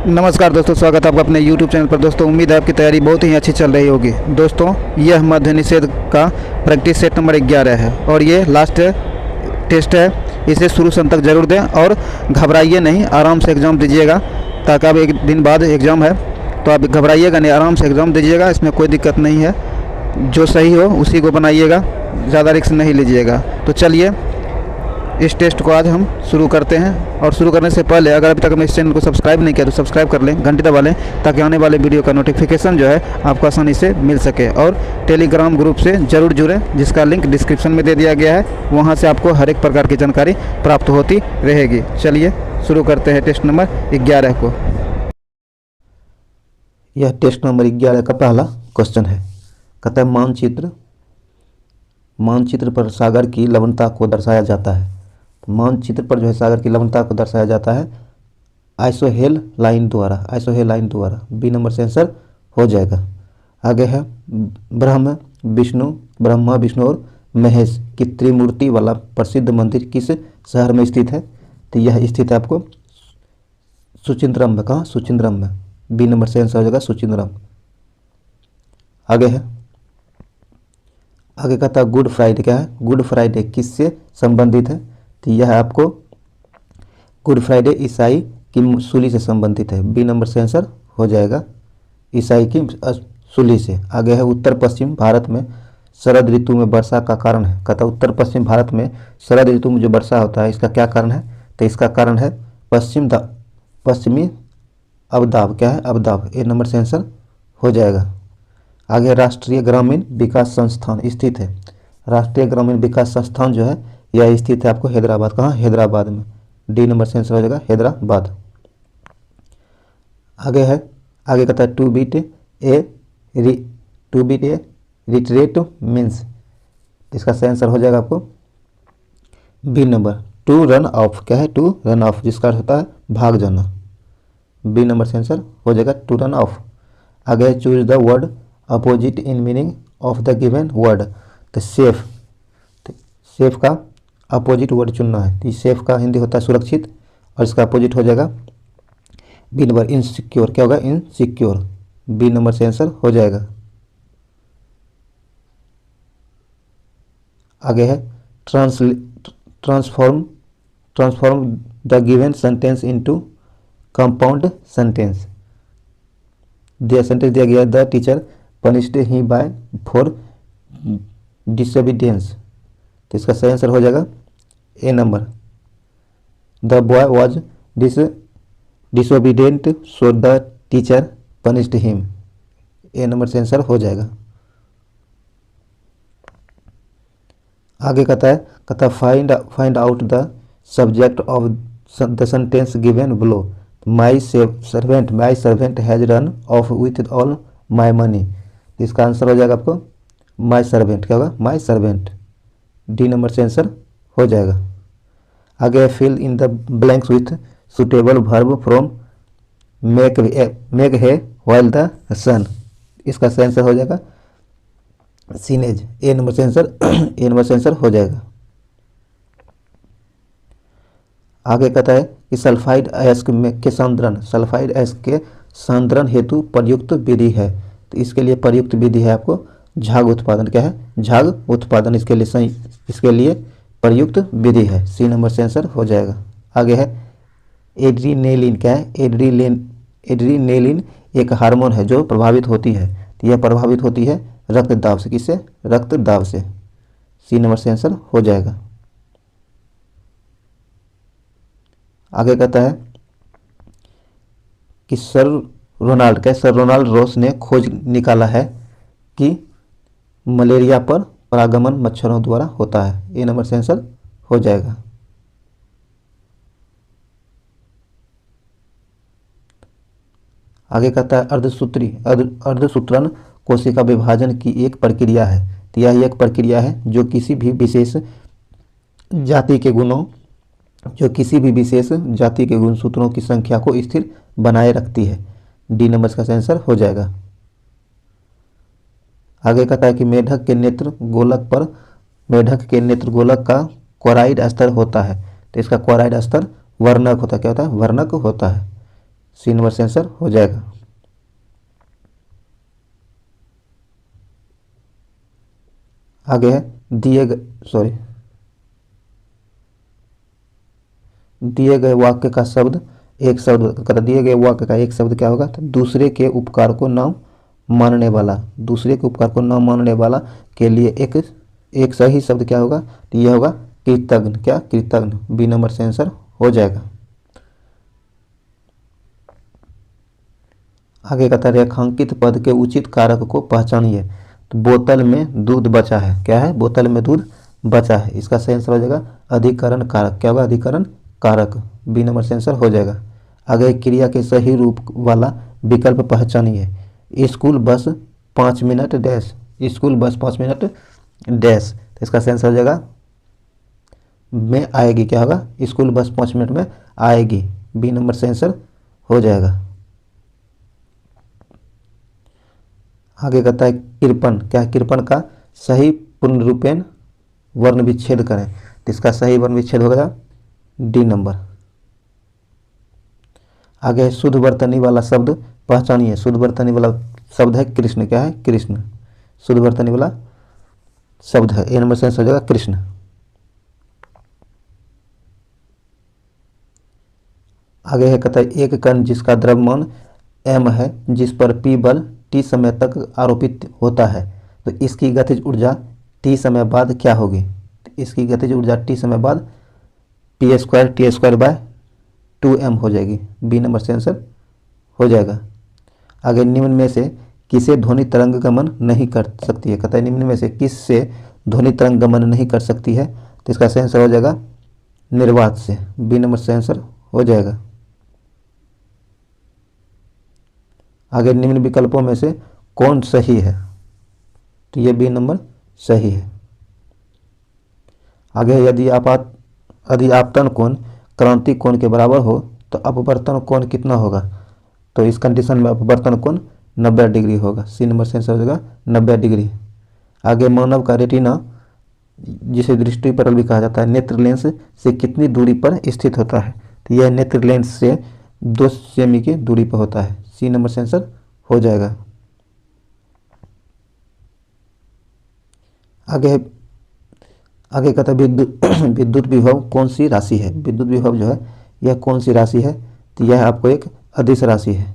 नमस्कार दोस्तों, स्वागत है आपका अपने YouTube चैनल पर। दोस्तों उम्मीद है आपकी तैयारी बहुत ही अच्छी चल रही होगी। दोस्तों यह मध्य निषेध का प्रैक्टिस सेट नंबर 11 है और ये लास्ट टेस्ट है। इसे शुरू से अंत तक जरूर दें और घबराइए नहीं, आराम से एग्ज़ाम दीजिएगा। ताकि अब एक दिन बाद एग्ज़ाम है तो आप घबराइएगा नहीं, आराम से एग्ज़ाम दीजिएगा। इसमें कोई दिक्कत नहीं है, जो सही हो उसी को बनाइएगा, ज़्यादा रिस्क नहीं लीजिएगा। तो चलिए इस टेस्ट को आज हम शुरू करते हैं। और शुरू करने से पहले अगर अभी तक हमने इस चैनल को सब्सक्राइब नहीं किया तो सब्सक्राइब कर लें, घंटी दबा लें, ताकि आने वाले वीडियो का नोटिफिकेशन जो है आपको आसानी से मिल सके। और टेलीग्राम ग्रुप से ज़रूर जुड़ें, जिसका लिंक डिस्क्रिप्शन में दे दिया गया है। वहाँ से आपको हर एक प्रकार की जानकारी प्राप्त होती रहेगी। चलिए शुरू करते हैं टेस्ट नंबर 11 को। यह टेस्ट नंबर 11 का पहला क्वेश्चन है। कहता है मानचित्र पर सागर की लवणता को दर्शाया जाता है। तो मानचित्र पर जो है सागर की लवणता को दर्शाया जाता है आइसोहेल लाइन द्वारा। बी नंबर से आंसर हो जाएगा। आगे है ब्रह्मा विष्णु और महेश की त्रिमूर्ति वाला प्रसिद्ध मंदिर किस शहर में स्थित है। तो यह स्थित है आपको सुचिंद्रम में। कहाँ? सुचिंद्रम में। बी नंबर से आंसर हो जाएगा सुचिंद्रम। आगे कहता है गुड फ्राइडे क्या है? गुड फ्राइडे किससे संबंधित है? तो यह आपको गुड फ्राइडे ईसाई की सूली से संबंधित है। बी नंबर से आंसर हो जाएगा ईसाई की सूली से। आगे है उत्तर पश्चिम भारत में शरद ऋतु में वर्षा का कारण है। कहता है उत्तर पश्चिम भारत में शरद ऋतु में जो वर्षा होता है इसका क्या कारण है? तो इसका कारण है पश्चिमी अवदाब। क्या है? अवदाब। ए नंबर से आंसर हो जाएगा। आगे राष्ट्रीय ग्रामीण विकास संस्थान स्थित है। राष्ट्रीय ग्रामीण विकास संस्थान जो है यह स्थित है आपको हैदराबाद। कहाँ? हैदराबाद में। डी नंबर से आंसर हो जाएगा हैदराबाद। आगे कहता है to beat a retreat means. इसका सही आंसर हो जाएगा आपको B number to run off. क्या है? टू रन ऑफ, जिसका अर्थ होता है भाग जाना। बी नंबर से आंसर हो जाएगा टू रन ऑफ। आगे choose the word opposite in meaning of the given word. तो सेफ का अपोजिट वर्ड चुनना है। तो सेफ का हिंदी होता है सुरक्षित और इसका अपोजिट हो जाएगा बी नंबर इनसिक्योर। क्या होगा? इनसिक्योर। बी नंबर से आंसर हो जाएगा। आगे है transform the given sentence into compound sentence. Sentence दिया गया the teacher punished he by for disobedience. तो इसका सही आंसर हो जाएगा A number the boy was disobedient so the teacher punished him. A number से आंसर हो जाएगा। आगे कहता है find out the subject of the sentence given below. My servant has run of with all my money. इसका answer हो जाएगा आपको माई सर्वेंट। क्या होगा? My servant. डी नंबर से आंसर हो जाएगा। आगे fill in the blanks with suitable verb from make है व्हाइल द सन। इसका सही आंसर हो जाएगा सीनेज। ए नंबर से आंसर हो जाएगा। आगे कहता है कि सल्फाइड अयस्क के सांद्रण हेतु प्रयुक्त विधि है। तो इसके लिए प्रयुक्त विधि है आपको झाग उत्पादन। क्या है? झाग उत्पादन। इसके लिए प्रयुक्त विधि है। सी नंबर से आंसर हो जाएगा। आगे है एड्रीनेलिन। क्या है? एड्रीनेलिन एक हार्मोन है जो प्रभावित होती है। तो यह प्रभावित होती है रक्तदाब से। किससे? रक्तदाब से। सी नंबर से आंसर हो जाएगा। आगे कहता है कि सर रोनाल्ड रोस ने खोज निकाला है कि मलेरिया पर परागमन मच्छरों द्वारा होता है। ए नंबर से आंसर हो जाएगा। आगे कहता है अर्धसूत्रण कोशिका विभाजन की एक प्रक्रिया है। तो यह एक प्रक्रिया है जो किसी भी विशेष जाति के गुणसूत्रों की संख्या को स्थिर बनाए रखती है। डी नंबर का आंसर हो जाएगा। आगे कहता है कि मेढक के नेत्र गोलक का क्लोराइड स्तर होता है। तो इसका क्लोराइड स्तर वर्णक होता है। क्या होता है? वर्णक होता है। सी नंबर से आंसर हो जाएगा। आगे है दिए गए वाक्य का शब्द एक शब्द कहता दिए गए वाक्य का एक शब्द क्या होगा, तो दूसरे के उपकार को न मानने वाला, दूसरे के उपकार को न मानने वाला के लिए एक सही शब्द क्या होगा, तो यह होगा कृतज्ञ। क्या, कृतज्ञ। बी नंबर से आंसर हो जाएगा। आगे कहता है रेखांकित पद के उचित कारक को पहचानिए। तो बोतल में दूध बचा है, क्या है, बोतल में दूध बचा है, इसका सही आंसर हो जाएगा अधिकरण कारक। क्या होगा, अधिकरण कारक। बी नंबर से आंसर हो जाएगा। आगे क्रिया के सही रूप वाला विकल्प पहचानिए। School bus 5 minute dash, school bus 5 minute dash, तो इसका सही आंसर हो जाएगा में आएगी। क्या होगा, स्कूल बस 5 मिनट में आएगी। बी नंबर से आंसर हो जाएगा। आगे कहता है कृपण, क्या है, कृपण का सही पुनरुपेण वर्ण विच्छेद करें, तो इसका सही वर्ण विच्छेद होगा डी नंबर। आगे है शुद्ध वर्तनी वाला शब्द पहचानिए। शुद्ध वर्तनी वाला शब्द है कृष्ण। क्या है, कृष्ण। शुद्ध वर्तनी वाला शब्द है, ए नंबर से आंसर हो जाएगा कृष्ण। आगे है कहता है एक कण जिसका द्रव्यमान m है, जिस पर p बल t समय तक आरोपित होता है, तो इसकी गतिज ऊर्जा t समय बाद क्या होगी, तो इसकी गतिज ऊर्जा t समय बाद p²t²/2m हो जाएगी। बी नंबर से आंसर हो जाएगा। आगे निम्न में से किसे ध्वनि तरंग गमन नहीं कर सकती है, कहता है निम्न में से किस से ध्वनि तरंग गमन नहीं कर सकती है, तो इसका सही आंसर हो जाएगा निर्वात से। बी नंबर से आंसर हो जाएगा। आगे निम्न विकल्पों में से कौन सही है, तो ये बी नंबर सही है। आगे यदि आपतन कोण क्रांति कोण के बराबर हो तो अपवर्तन कोण कितना होगा, तो इस कंडीशन में अपवर्तन कोण 90 डिग्री होगा। सी नंबर से आंसर हो जाएगा 90 डिग्री। आगे मानव का रेटिना, जिसे दृष्टिपटल भी कहा जाता है, नेत्र लेंस से कितनी दूरी पर स्थित होता है, तो यह नेत्र लेंस से 2 सेमी की दूरी पर होता है। सी नंबर से आंसर हो जाएगा। आगे कहता है विद्युत विभव कौन सी राशि है। विद्युत विभव जो है यह कौन सी राशि है, तो यह आपको एक अदिश राशि है।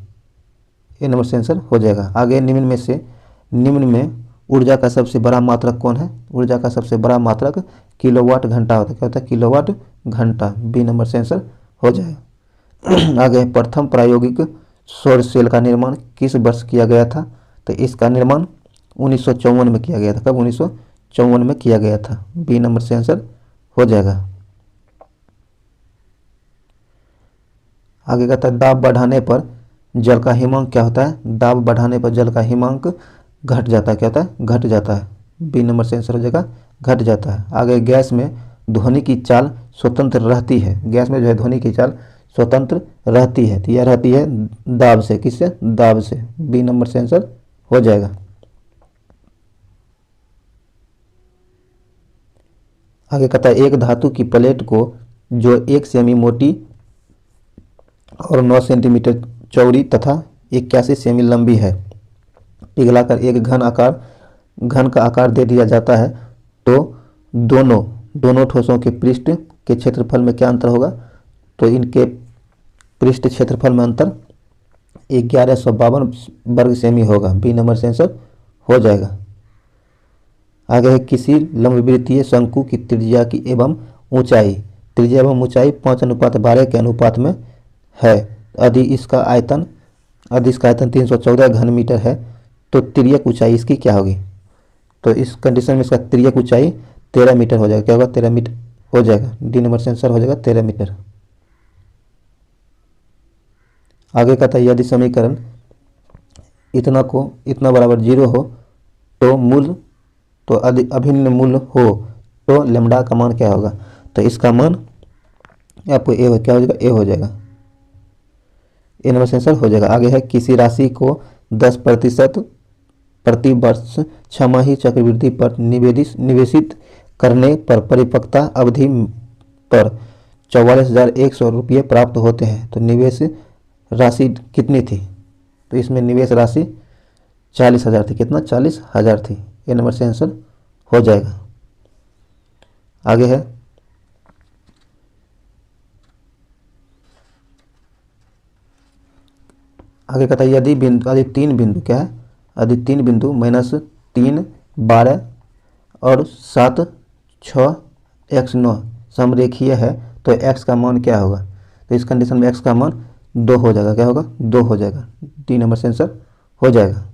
ए नंबर से आंसर हो जाएगा। आगे निम्न में ऊर्जा का सबसे बड़ा मात्रक कौन है, ऊर्जा का सबसे बड़ा मात्रक किलोवाट घंटा होता है। क्या होता है, किलोवाट घंटा। बी नंबर से आंसर हो जाएगा। आगे प्रथम प्रायोगिक सौर सेल का निर्माण किस वर्ष किया गया था, तो इसका निर्माण 1954 में किया गया था। कब, 1954 में किया गया था। बी नंबर से आंसर हो जाएगा। आगे कहता है दाब बढ़ाने पर जल का हिमांक क्या होता है, दाब बढ़ाने पर जल का हिमांक घट जाता है। क्या होता है, घट जाता है। बी नंबर से आंसर हो जाएगा घट जाता है। आगे गैस में ध्वनि की चाल स्वतंत्र रहती है, गैस में जो है ध्वनि की चाल स्वतंत्र रहती है, तो यह रहती है दाब से। किससे, दाब से। बी नंबर से आंसर हो जाएगा। आगे कहता है एक धातु की प्लेट को जो 1 सेमी मोटी और 9 सेंटीमीटर चौड़ी तथा 81 सेमी लंबी है, पिघलाकर एक घन का आकार दे दिया जाता है, तो दोनों ठोसों के पृष्ठ के क्षेत्रफल में क्या अंतर होगा, तो इनके पृष्ठ क्षेत्रफल में अंतर 1152 वर्ग सेमी होगा। बी नंबर से आंसर हो जाएगा। आगे है किसी लंबवृत्तीय शंकु की त्रिज्या की एवं ऊंचाई 5:12 के अनुपात में है, यदि इसका आयतन 314 घन मीटर है, तो तिर्यक ऊंचाई इसकी क्या होगी, तो इस कंडीशन में इसका तिर्यक ऊंचाई 13 मीटर हो जाएगा। क्या होगा, 13 मीटर हो जाएगा। डी नंबर से आंसर हो जाएगा 13 मीटर। आगे कहता है यदि समीकरण इतना बराबर 0 हो तो अभिन्न मूल हो तो लैम्डा का मान क्या होगा, तो इसका मान आपको क्या हो जाएगा, ए हो जाएगा। ए नंबर से आंसर हो जाएगा। आगे है किसी राशि को 10% प्रति वर्ष छमाही चक्रवृद्धि पर निवेशित करने पर परिपक्वता अवधि पर 44,100 रुपये प्राप्त होते हैं, तो निवेश राशि कितनी थी, तो इसमें निवेश राशि 40,000 थी। कितना? 40,000 थी। ए नंबर से आंसर हो जाएगा। आगे है आगे कहता है यदि तीन बिंदु क्या है, यदि 3 बिंदु -3, 12 और 7, 6, x9 समरेखीय है तो x का मान क्या होगा? तो इस कंडीशन में x का मान 2 हो जाएगा। क्या होगा? 2 हो जाएगा। डी नंबर से आंसर हो जाएगा।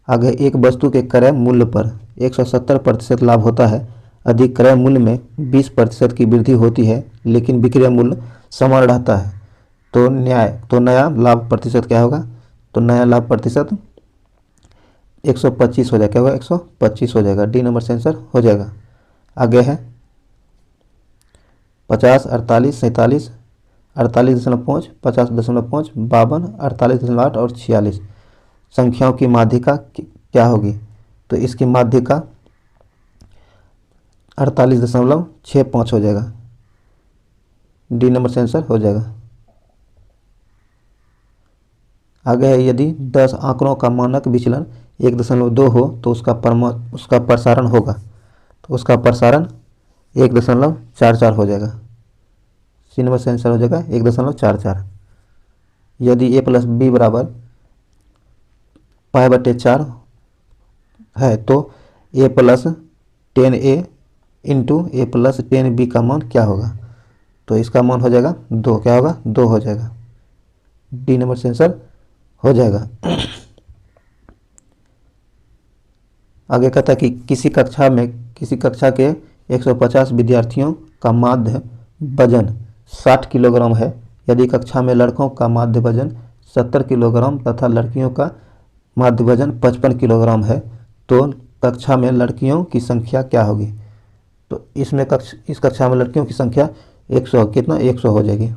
आगे एक वस्तु के क्रय मूल्य पर 170% लाभ होता है यदि क्रय मूल्य में 20% की वृद्धि होती है लेकिन विक्रय मूल्य समान रहता है तो नया लाभ प्रतिशत क्या होगा? तो नया लाभ प्रतिशत 125 हो जाएगा। क्या होगा? 125 हो जाएगा। डी नंबर से आंसर हो जाएगा। आगे है 50, 48, 47, 48.5, 50.5, 52, 48.8 और 46 संख्याओं की माध्यिका क्या होगी? तो इसकी माध्यिका 48.65 हो जाएगा। डी नंबर से आंसर हो जाएगा। आगे है यदि 10 आंकड़ों का मानक विचलन 1.2 हो तो उसका प्रसारण होगा। तो उसका प्रसारण 1.44 हो जाएगा। सी नंबर से आंसर हो जाएगा 1.44। यदि a + b = π/4 है तो a + 10a × a + 10b का मान क्या होगा? तो इसका मान हो जाएगा 2। क्या होगा? 2 हो जाएगा। डी नंबर से आंसर हो जाएगा। आगे कहता है कि किसी कक्षा के 150 विद्यार्थियों का माध्य वजन 60 किलोग्राम है। यदि कक्षा में लड़कों का माध्य वजन 70 किलोग्राम तथा लड़कियों का माध्य वजन 55 किलोग्राम है तो कक्षा में लड़कियों की संख्या क्या होगी? तो इस कक्षा में लड़कियों की संख्या 100 कितना? 100 हो जाएगी।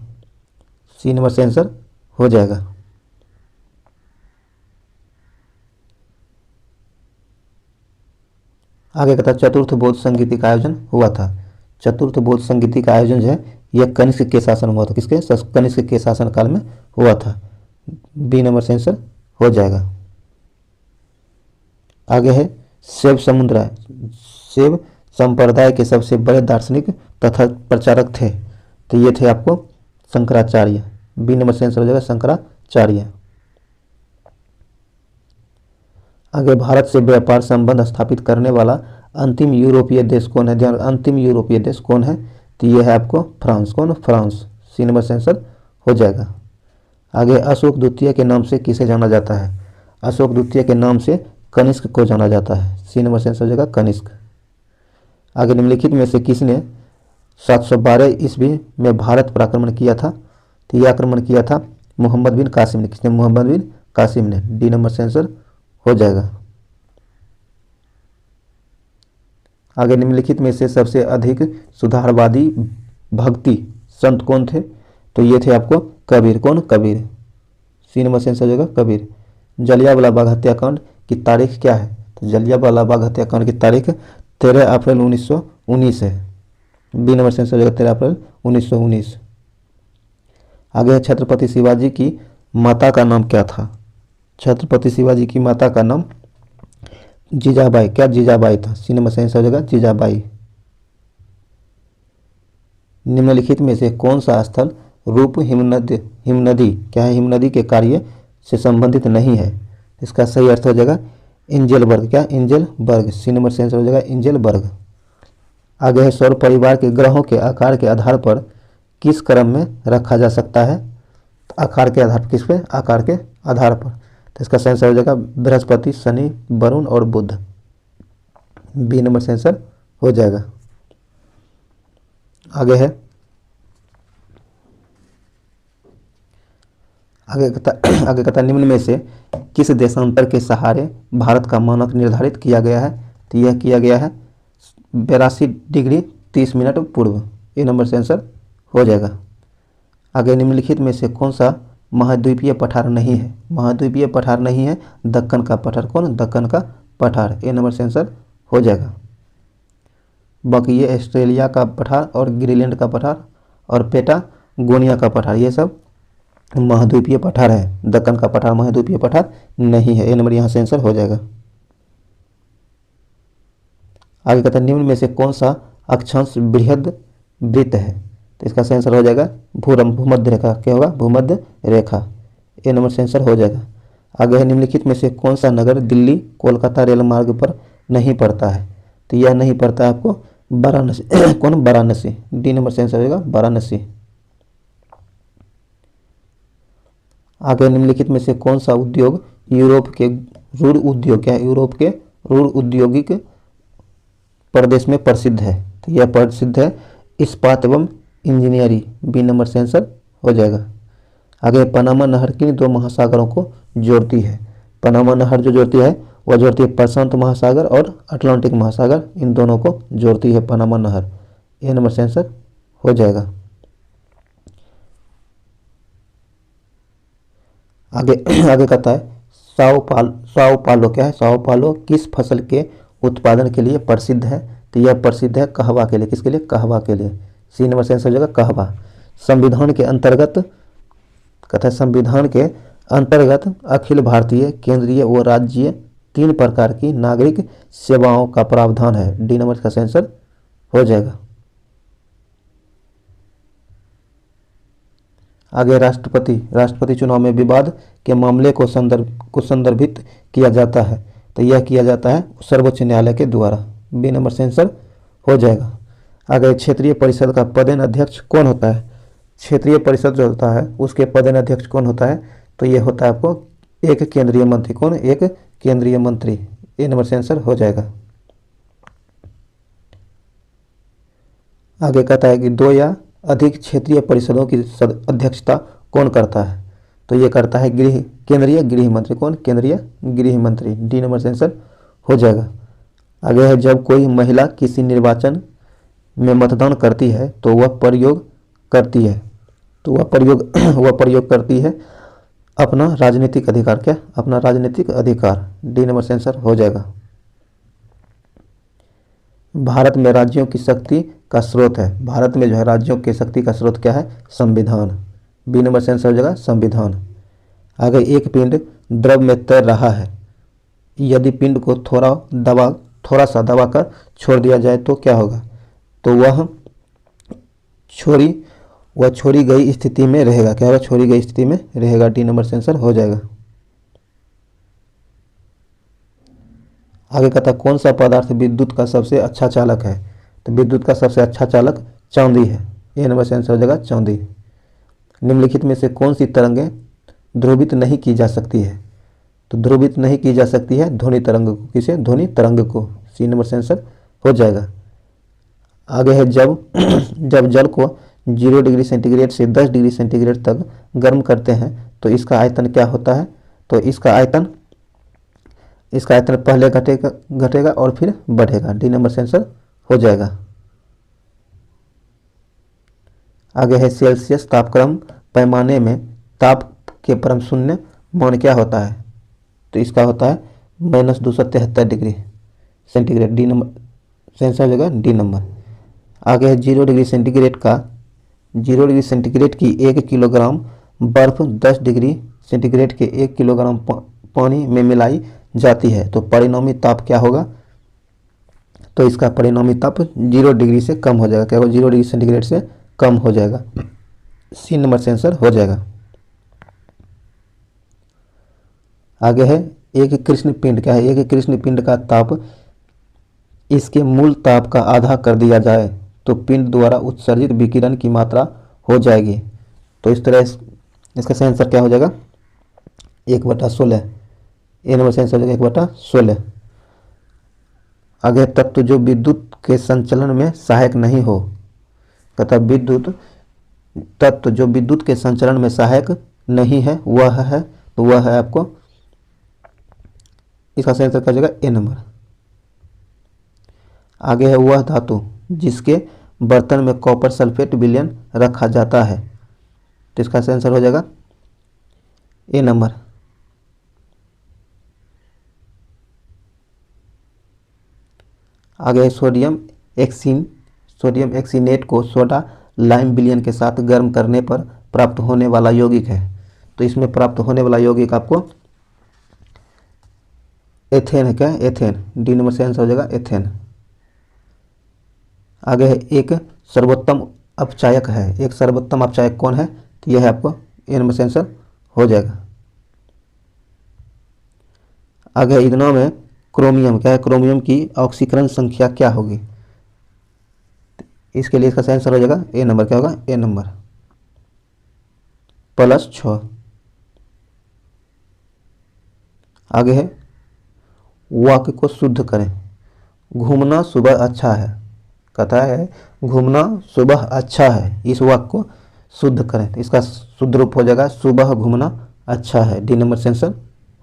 सी नंबर से आंसर हो जाएगा। आगे कहता है चतुर्थ बौद्ध संगीति का आयोजन हुआ था। चतुर्थ बौद्ध संगीति का आयोजन जो है यह कनिष्क के शासन हुआ था। किसके? कनिष्क के शासन काल में हुआ था। बी नंबर से आंसर हो जाएगा। आगे है शैव संप्रदाय के सबसे बड़े दार्शनिक तथा प्रचारक थे तो ये थे आपको शंकराचार्य। बी नंबर से आंसर हो जाएगा शंकराचार्य। आगे भारत से व्यापार संबंध स्थापित करने वाला अंतिम यूरोपीय देश कौन है? ध्यान, अंतिम यूरोपीय देश कौन है? तो ये है आपको फ्रांस। कौन? फ्रांस। सी नंबर से आंसर हो जाएगा। आगे अशोक द्वितीय के नाम से किसे जाना जाता है? अशोक द्वितीय के नाम से कनिष्क को जाना जाता है। सी नंबर से आंसर हो जाएगा कनिष्क। आगे निम्नलिखित में से किसने 712 ईस्वी में भारत पर आक्रमण किया था? तो यह आक्रमण किया था मोहम्मद बिन कासिम ने। किसने? मोहम्मद बिन कासिम ने। डी नंबर से आंसर हो जाएगा। आगे निम्नलिखित में से सबसे अधिक सुधारवादी भक्ति संत कौन थे? तो ये थे आपको कबीर। कौन? कबीर। सी नंबर से आंसर हो जाएगा कबीर। जलियांवाला बाग हत्याकांड की तारीख क्या है? तो जलियांवाला बाग हत्याकांड की तारीख 13 अप्रैल 1919 है। बी नंबर से आंसर हो जाएगा 13 अप्रैल 1919। आगे है छत्रपति शिवाजी की माता का नाम क्या था? छत्रपति शिवाजी की माता का नाम जीजाबाई। क्या? जीजाबाई था। सी नंबर से आंसर हो जाएगा जीजाबाई। निम्नलिखित में से कौन सा स्थल रूप हिमनदी क्या है? हिमनदी के कार्य से संबंधित नहीं है। इसका सही अर्थ हो जाएगा एंजेलबर्ग। क्या? एंजेलबर्ग। सी नंबर से आंसर हो जाएगा एंजेलबर्ग। आगे है सौर परिवार के ग्रहों के आकार के आधार पर किस क्रम में रखा जा सकता है? आकार के आधार पर। किस पे? आकार के आधार पर। तो इसका सही आंसर हो जाएगा बृहस्पति, शनि, वरुण और बुध। बी नंबर से आंसर हो जाएगा। आगे है आगे कहता निम्न में से किस देशांतर के सहारे भारत का मानक निर्धारित किया गया है? तो यह किया गया है 82 डिग्री 30 मिनट पूर्व। ए नंबर से आंसर हो जाएगा। आगे निम्नलिखित में से कौन सा महाद्वीपीय पठार नहीं है? महाद्वीपीय पठार नहीं है दक्कन का पठार। कौन? दक्कन का पठार। ए नंबर से आंसर हो जाएगा। बाकी ये ऑस्ट्रेलिया का पठार और ग्रीनलैंड का पठार और पेटागोनिया का पठार ये सब महाद्वीपीय पठार है। दक्कन का पठार महाद्वीपीय पठार नहीं है। ए नंबर यहाँ से आंसर हो जाएगा। आगे कहता है निम्न में से कौन सा अक्षांश बृहद वृत्त है? तो इसका सही आंसर हो जाएगा भूमध्य रेखा। क्या होगा? भूमध्य रेखा। ए नंबर से आंसर हो जाएगा। आगे है निम्नलिखित में से कौन सा नगर दिल्ली कोलकाता रेल मार्ग पर नहीं पड़ता है? तो यह नहीं पड़ता है आपको वाराणसी। कौन? वाराणसी। डी नंबर से आंसर हो जाएगा वाराणसी। आगे निम्नलिखित में से कौन सा उद्योग यूरोप के रूढ़ उद्योग, क्या है? यूरोप के रूढ़ औद्योगिक प्रदेश में प्रसिद्ध है? तो यह प्रसिद्ध है इस्पात एवं इंजीनियरिंग। बी नंबर से आंसर हो जाएगा। आगे पनामा नहर किन दो महासागरों को जोड़ती है? पनामा नहर जो जोड़ती है वह जोड़ती है प्रशांत महासागर और अटलांटिक महासागर, इन दोनों को जोड़ती है पनामा नहर। ए नंबर से आंसर हो जाएगा। आगे आगे कहता है साओ पालो, क्या है? साओ पालो किस फसल के उत्पादन के लिए प्रसिद्ध है? तो यह प्रसिद्ध है कहवा के लिए। किसके लिए? कहवा के लिए। सी नंबर से आंसर हो जाएगा कहवा। संविधान के अंतर्गत कहता है संविधान के अंतर्गत अखिल भारतीय, केंद्रीय व राज्य 3 प्रकार की नागरिक सेवाओं का प्रावधान है। डी नंबर का आंसर हो जाएगा। आगे राष्ट्रपति चुनाव में विवाद के मामले को संदर्भित किया जाता है। तो यह किया जाता है सर्वोच्च न्यायालय के द्वारा। बी नंबर से आंसर हो जाएगा। आगे क्षेत्रीय परिषद का पदेन अध्यक्ष कौन होता है? क्षेत्रीय परिषद जो होता है उसके पदेन अध्यक्ष कौन होता है? तो यह होता है आपको एक केंद्रीय मंत्री। कौन? एक केंद्रीय मंत्री। ए नंबर से आंसर हो जाएगा। आगे कहता है कि 2 या अधिक क्षेत्रीय परिषदों की अध्यक्षता कौन करता है? तो ये करता है केंद्रीय गृह मंत्री। कौन? केंद्रीय गृह मंत्री। डी नंबर से आंसर हो जाएगा। आगे है जब कोई महिला किसी निर्वाचन में मतदान करती है तो वह प्रयोग करती है वह प्रयोग करती है अपना राजनीतिक अधिकार। क्या? अपना राजनीतिक अधिकार। डी नंबर से आंसर हो जाएगा। भारत में राज्यों की शक्ति का स्रोत है। भारत में जो है राज्यों की शक्ति का स्रोत क्या है? संविधान। बी नंबर से आंसर हो जाएगा संविधान। आगे एक पिंड द्रव में तैर रहा है, यदि पिंड को थोड़ा सा दबाकर छोड़ दिया जाए तो क्या होगा? तो वह छोड़ी गई स्थिति में रहेगा। क्या होगा? छोड़ी गई स्थिति में रहेगा। डी नंबर से आंसर हो जाएगा। आगे कहता कौन सा पदार्थ विद्युत का सबसे अच्छा चालक है? तो विद्युत का सबसे अच्छा चालक चांदी है। ए नंबर से आंसर हो जाएगा चांदी। निम्नलिखित में से कौन सी तरंगें ध्रुवित नहीं की जा सकती है? तो ध्रुवित नहीं की जा सकती है ध्वनि तरंग को। किसे? ध्वनि तरंग को। सी नंबर से आंसर हो जाएगा। आगे है जब जल को 0 डिग्री सेंटीग्रेड से 10 डिग्री सेंटीग्रेड तक गर्म करते हैं तो इसका आयतन क्या होता है? तो इसका आयतन पहले घटेगा और फिर बढ़ेगा। डी नंबर से आंसर हो जाएगा। आगे है सेल्सियस तापक्रम पैमाने में ताप के परम शून्य मान क्या होता है? तो इसका होता है -273 डिग्री सेंटीग्रेड। डी नंबर से आंसर हो जाएगा डी नंबर। आगे है 0 डिग्री सेंटीग्रेड की 1 किलोग्राम बर्फ 10 डिग्री सेंटीग्रेड के 1 किलोग्राम पानी में मिलाई जाती है तो परिणामी ताप क्या होगा? तो इसका परिणामी ताप 0 डिग्री से कम हो जाएगा। क्या होगा? 0 डिग्री सेंटीग्रेड से कम हो जाएगा। सी नंबर से आंसर हो जाएगा। आगे है एक कृष्ण पिंड। क्या है? एक कृष्ण पिंड का ताप इसके मूल ताप का आधा कर दिया जाए तो पिंड द्वारा उत्सर्जित विकिरण की मात्रा हो जाएगी। तो इस तरह इसका सही आंसर क्या हो जाएगा? 1/16। ए नंबर से आंसर हो जाएगा 1/16। आगे तत्व जो विद्युत के संचलन में सहायक नहीं हो। कहता तत्व जो विद्युत के संचलन में सहायक नहीं है वह है, तो वह है आपको, इसका सही आंसर क्या हो जाएगा? A number. आगे है वह धातु जिसके बर्तन में कॉपर सल्फेट विलयन रखा जाता है तो इसका सही आंसर हो जाएगा ए नंबर। आगे है सोडियम एक्सीनेट को सोडा लाइम विलयन के साथ गर्म करने पर प्राप्त होने वाला यौगिक है तो इसमें प्राप्त होने वाला यौगिक आपको एथेन है। क्या है? एथेन। डी नंबर से आंसर हो जाएगा एथेन। आगे है एक सर्वोत्तम अपचायक है। एक सर्वोत्तम अपचायक कौन है? तो यह है आपको ए नंबर से आंसर हो जाएगा। आगे है इथेनॉल में क्रोमियम। क्या है? क्रोमियम की ऑक्सीकरण संख्या क्या होगी? इसके लिए इसका सही आंसर हो जाएगा ए नंबर। क्या होगा? ए नंबर +6। आगे है वाक्य को शुद्ध करें। घूमना सुबह अच्छा है। कहता है घूमना सुबह अच्छा है। इस वाक्य को शुद्ध करें तो इसका शुद्ध रूप हो जाएगा सुबह घूमना अच्छा है। डी नंबर से आंसर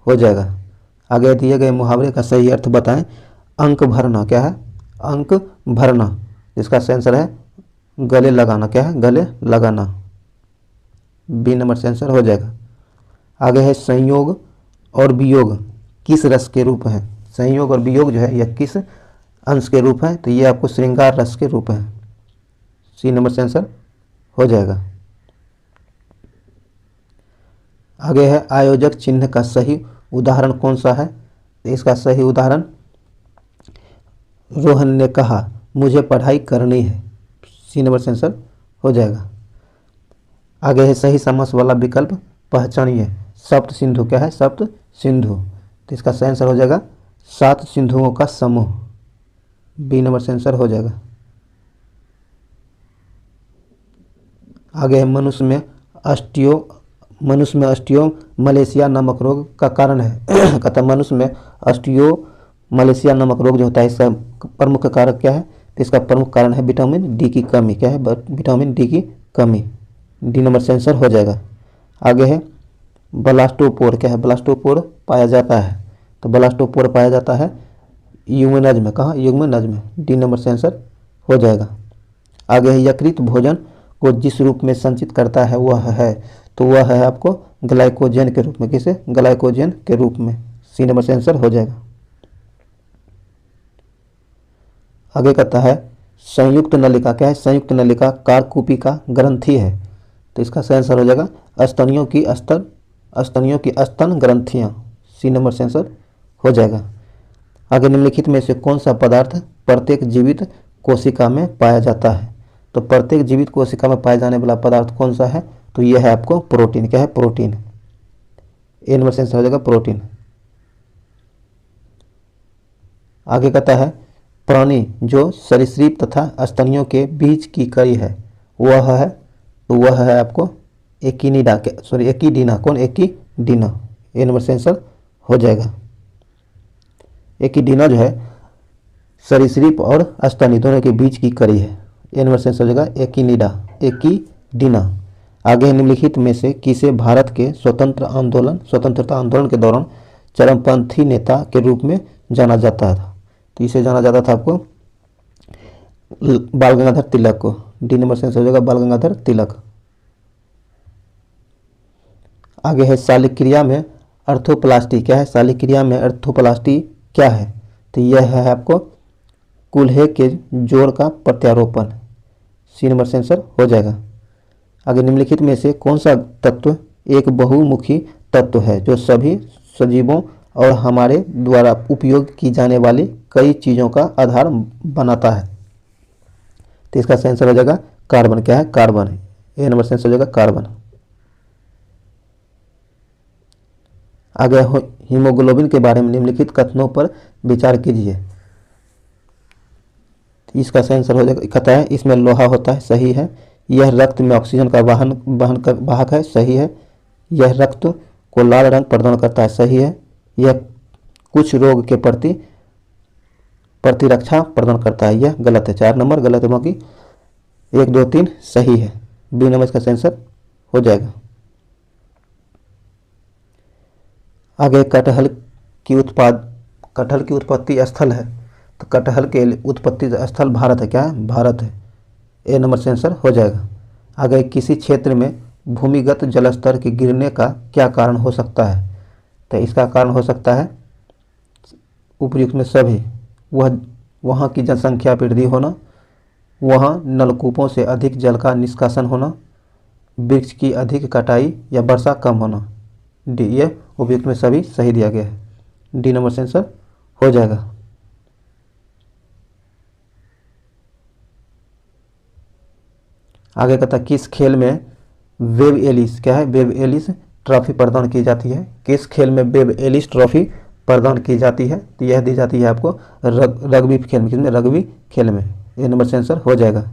हो जाएगा। आगे दिए गए मुहावरे का सही अर्थ बताएं। अंक भरना। क्या है? अंक भरना। इसका सही आंसर है गले लगाना। क्या है? गले लगाना। बी नंबर से आंसर हो जाएगा। आगे है संयोग और वियोग किस रस के रूप है? संयोग और वियोग जो है यह किस अंश के रूप है? तो ये आपको श्रृंगार रस के रूप है। सी नंबर से आंसर हो जाएगा। आगे है आयोजक चिन्ह का सही उदाहरण कौन सा है? तो इसका सही उदाहरण रोहन ने कहा मुझे पढ़ाई करनी है। सी नंबर से आंसर हो जाएगा। आगे है सही समास वाला विकल्प पहचानिए। सप्त सिंधु। क्या है? सप्त सिंधु। तो इसका सही आंसर हो जाएगा 7 सिंधुओं का समूह। बी नंबर से आंसर हो जाएगा। आगे है मनुष्य में अस्टियो मलेशिया नामक रोग का कारण है। कहता मनुष्य में अस्टियो मलेशिया नामक रोग जो होता है इसका प्रमुख कारक क्या है? तो इसका प्रमुख कारण है विटामिन डी की कमी। क्या है? विटामिन डी की कमी। डी नंबर से आंसर हो जाएगा। आगे है ब्लास्टोपोर। क्या है? ब्लास्टोपोर पाया जाता है। तो ब्लास्टोपोर पाया जाता है युग्मनज में। कहाँ? युग्मनज में। डी नंबर से आंसर हो जाएगा। आगे है यकृत भोजन को जिस रूप में संचित करता है वह है। तो वह है आपको ग्लाइकोजन के रूप में। किसे? ग्लाइकोजन के रूप में। सी नंबर से आंसर हो जाएगा। आगे कहता है संयुक्त नलिका। क्या है? संयुक्त नलिका कारकूपी का ग्रंथि है। तो इसका सही आंसर हो जाएगा स्तनियों की स्तन ग्रंथियां। सी नंबर से आंसर हो जाएगा। आगे निम्नलिखित में से कौन सा पदार्थ प्रत्येक जीवित कोशिका में पाया जाता है? तो प्रत्येक जीवित कोशिका में पाए जाने वाला पदार्थ कौन सा है? तो यह है आपको प्रोटीन। क्या है? प्रोटीन। ए नंबर से आंसर हो जाएगा प्रोटीन। आगे कहता है प्राणी जो सरीसृप तथा स्तनियों के बीच की कड़ी है वह है। तो वह है आपको एकिडीना। कौन? एकिडीना। ए नंबर से आंसर हो जाएगा। एकिडीना जो है सरीसृप और स्तनी दोनों के बीच की कड़ी है। ए नंबर से आंसर हो जाएगा एकिडीना। आगे निम्नलिखित में से किसे भारत के स्वतंत्रता आंदोलन के दौरान चरमपंथी नेता के रूप में जाना जाता था? तो इसे जाना जाता था आपको बाल गंगाधर तिलक को। डी नंबर से आंसर हो जाएगा बाल गंगाधर तिलक। आगे है शालिक्रिया में अर्थोप्लास्टी। क्या है? शालिक्रिया में अर्थोप्लास्टी क्या है? तो यह है आपको कूल्हे के जोड़ का प्रत्यारोपण। सी नंबर से आंसर हो जाएगा। आगे निम्नलिखित में से कौन सा तत्व एक बहुमुखी तत्व है जो सभी सजीवों और हमारे द्वारा उपयोग की जाने वाली कई चीज़ों का आधार बनाता है? तो इसका सही आंसर हो जाएगा कार्बन। क्या है? कार्बन। ए नंबर से आंसर हो जाएगा कार्बन। आगे हीमोग्लोबिन के बारे में निम्नलिखित कथनों पर विचार कीजिए। इसका सही आंसर हो जाएगा। कहता है इसमें लोहा होता है। सही है। यह रक्त में ऑक्सीजन का वाहक है। सही है। यह रक्त को लाल रंग प्रदान करता है। सही है। यह कुछ रोग के प्रति प्रतिरक्षा प्रदान करता है। यह गलत है। 4 नंबर गलत है, बाकी 1 2 3 सही है। बी नंबर इसका आंसर हो जाएगा। आगे कटहल की उत्पत्ति स्थल है। तो कटहल के उत्पत्ति स्थल भारत है। क्या है? भारत है। ए नंबर से आंसर हो जाएगा। आगे किसी क्षेत्र में भूमिगत जलस्तर के गिरने का क्या कारण हो सकता है? तो इसका कारण हो सकता है उपयुक्त में सभी वहाँ की जनसंख्या वृद्धि होना, वहाँ नलकूपों से अधिक जल का निष्कासन होना, वृक्ष की अधिक कटाई या वर्षा कम होना। डी, ये उपयुक्त में सभी सही दिया गया है। डी नंबर से आंसर हो जाएगा। आगे कहता है किस खेल में वेब एलिस, क्या है, वेब एलिस ट्रॉफी प्रदान की जाती है। किस खेल में वेब एलिस ट्रॉफी प्रदान की जाती है, तो यह दी जाती है आपको रग्बी खेल में। किसमें, रग्बी खेल में। ए नंबर से आंसर हो जाएगा।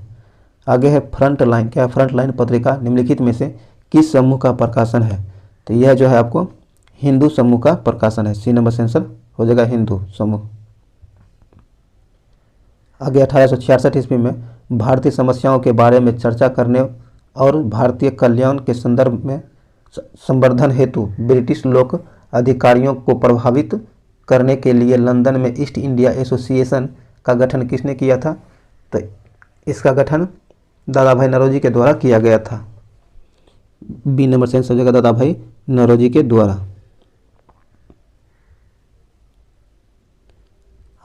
आगे है फ्रंट लाइन, क्या है, फ्रंट लाइन पत्रिका निम्नलिखित में से किस समूह का प्रकाशन है, तो यह जो है आपको हिंदू समूह का प्रकाशन है। सी नंबर से आंसर हो जाएगा, हिंदू समूह। आगे 1866 ईस्वी में भारतीय समस्याओं के बारे में चर्चा करने और भारतीय कल्याण के संदर्भ में संवर्धन हेतु ब्रिटिश लोक अधिकारियों को प्रभावित करने के लिए लंदन में ईस्ट इंडिया एसोसिएशन का गठन किसने किया था, तो इसका गठन दादा भाई नौरोजी के द्वारा किया गया था। बी नंबर से आंसर हो जाएगा, दादा भाई नौरोजी के द्वारा।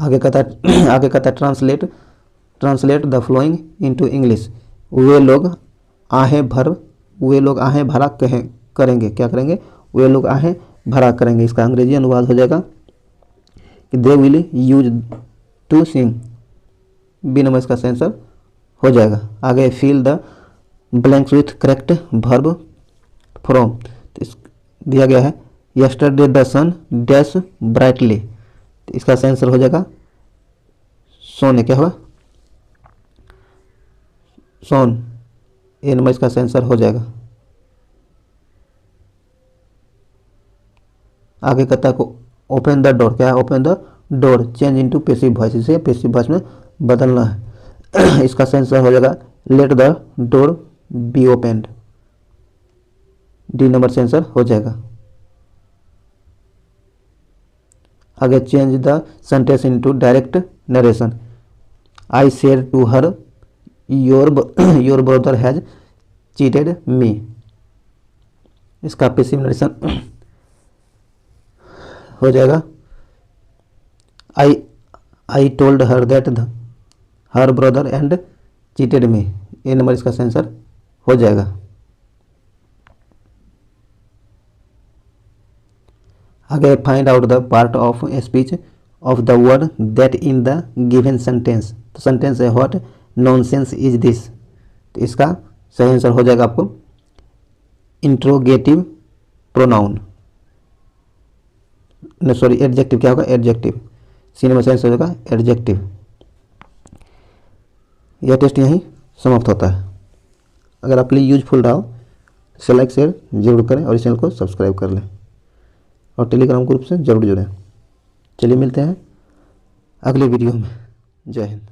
आगे कहता है translate the following into English. वे लोग आहें भरा करेंगे, क्या करेंगे, वे लोग आहें भरा करेंगे। इसका अंग्रेजी अनुवाद हो जाएगा कि they will use to sing. B number इसका आंसर हो जाएगा। आगे fill the blanks with correct verb from, तो दिया गया है yesterday the sun dash brightly, तो इसका आंसर हो जाएगा सोने, क्या हुआ, सोन। ए नंबर इसका आंसर हो जाएगा। आगे कहता है को ओपन द डोर, क्या है, open the door change into passive voice, इसे पैसिव वॉइस में बदलना है। इसका आंसर हो जाएगा let the door be opened. D number से आंसर हो जाएगा। आगे change the sentence into direct narration. I said to her your brother has cheated me, इसका पैसिव नरेशन हो जाएगा I told her that her brother and cheated me. A number इसका answer हो जाएगा। आगे find out the part of speech of the word that in the given sentence, तो sentence है what nonsense is this, तो इसका सही answer हो जाएगा आपको इंट्रोगेटिव प्रोनाउन, सॉरी एडजेक्टिव, क्या होगा, एडजेक्टिव। सी नंबर से आंसर हो जाएगा एडजेक्टिव। यह टेस्ट यहीं समाप्त होता है। अगर आपके लिए यूजफुल रहा हो इसे लाइक शेयर जरूर करें और इस चैनल को सब्सक्राइब कर लें और टेलीग्राम ग्रुप से जरूर जुड़ें। चलिए मिलते हैं अगले वीडियो में। जय हिंद।